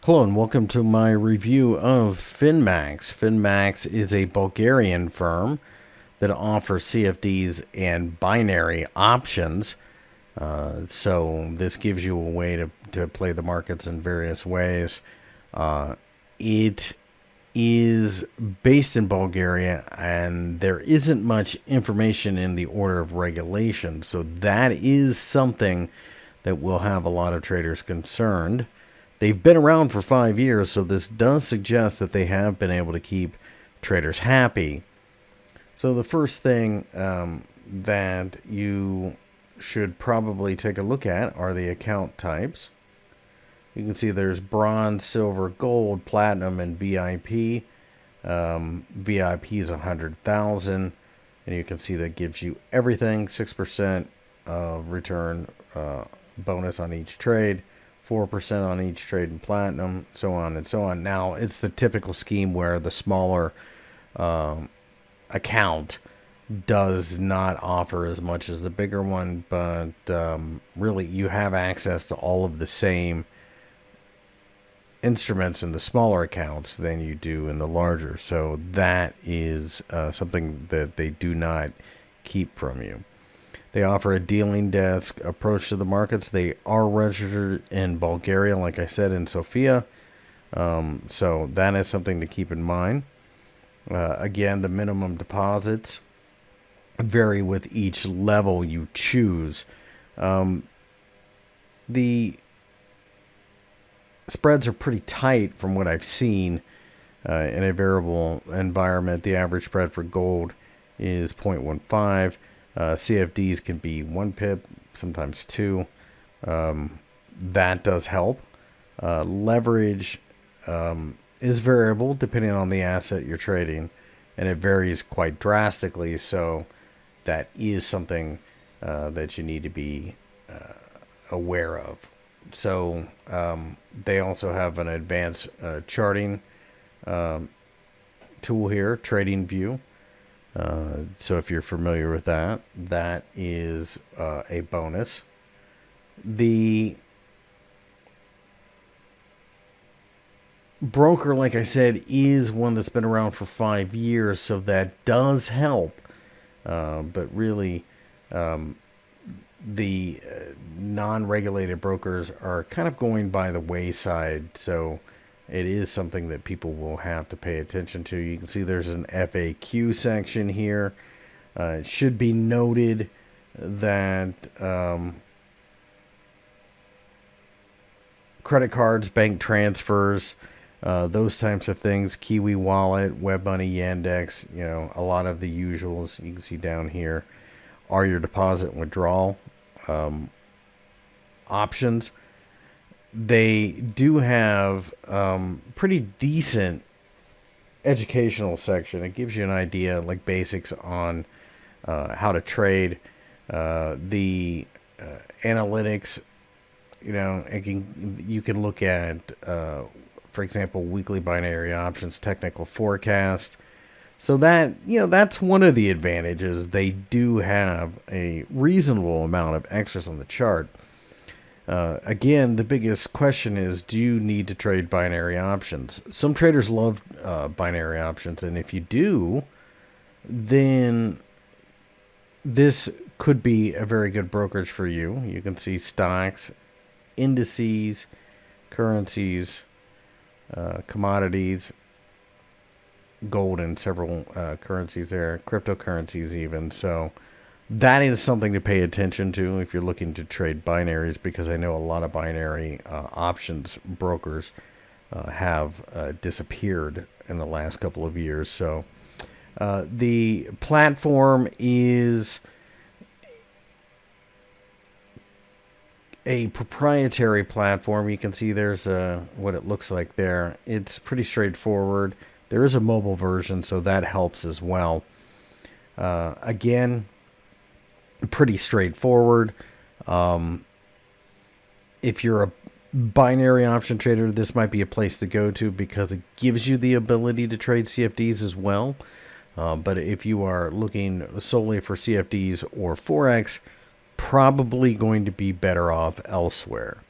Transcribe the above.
Hello and welcome to my review of FinMax. FinMax is a Bulgarian firm that offers CFDs and binary options. So this gives you a way to play the markets in various ways. It is based in Bulgaria, and there isn't much information in the order of regulation. So that is something that will have a lot of traders concerned. They've been around for 5 years, so this does suggest that they have been able to keep traders happy. So the first thing that you should probably take a look at are the account types. You can see there's bronze, silver, gold, platinum, and VIP. VIP is 100,000, and you can see that gives you everything: 6% return bonus on each trade, 4% on each trade in platinum, so on and so on. Now, it's the typical scheme where the smaller account does not offer as much as the bigger one, but really you have access to all of the same instruments in the smaller accounts than you do in the larger. So that is something that they do not keep from you. They offer a dealing desk approach to the markets. They are registered in Bulgaria, like I said, in Sofia. So that is something to keep in mind. Again, the minimum deposits vary with each level you choose. The spreads are pretty tight from what I've seen in a variable environment. The average spread for gold is 0.15. CFDs can be 1 pip, sometimes 2. That does help. Leverage is variable depending on the asset you're trading, and it varies quite drastically. So that is something that you need to be aware of. So they also have an advanced charting tool here, TradingView. So if you're familiar with that, that is a bonus. The broker, like I said, is one that's been around for 5 years, so that does help. But really, the non-regulated brokers are kind of going by the wayside, so it is something that people will have to pay attention to. You can see there's an FAQ section here. It should be noted that credit cards, bank transfers, those types of things, Kiwi Wallet, WebMoney, Yandex, a lot of the usuals you can see down here are your deposit and withdrawal options. They do have pretty decent educational section. It gives you an idea, like basics on how to trade, the analytics. You can look at, for example, weekly binary options, technical forecast. So that's one of the advantages. They do have a reasonable amount of extras on the chart. Again, the biggest question is, do you need to trade binary options? Some traders love binary options, and if you do, then this could be a very good brokerage for you. You can see stocks, indices, currencies, commodities, gold, and several currencies there, cryptocurrencies even. So that is something to pay attention to if you're looking to trade binaries, because I know a lot of binary options brokers have disappeared in the last couple of years. So the platform is a proprietary platform. You can see there's what it looks like there. It's pretty straightforward. There is a mobile version, so that helps as well. Again, pretty straightforward. If you're a binary option trader, this might be a place to go to because it gives you the ability to trade CFDs as well. But if you are looking solely for CFDs or Forex, probably going to be better off elsewhere.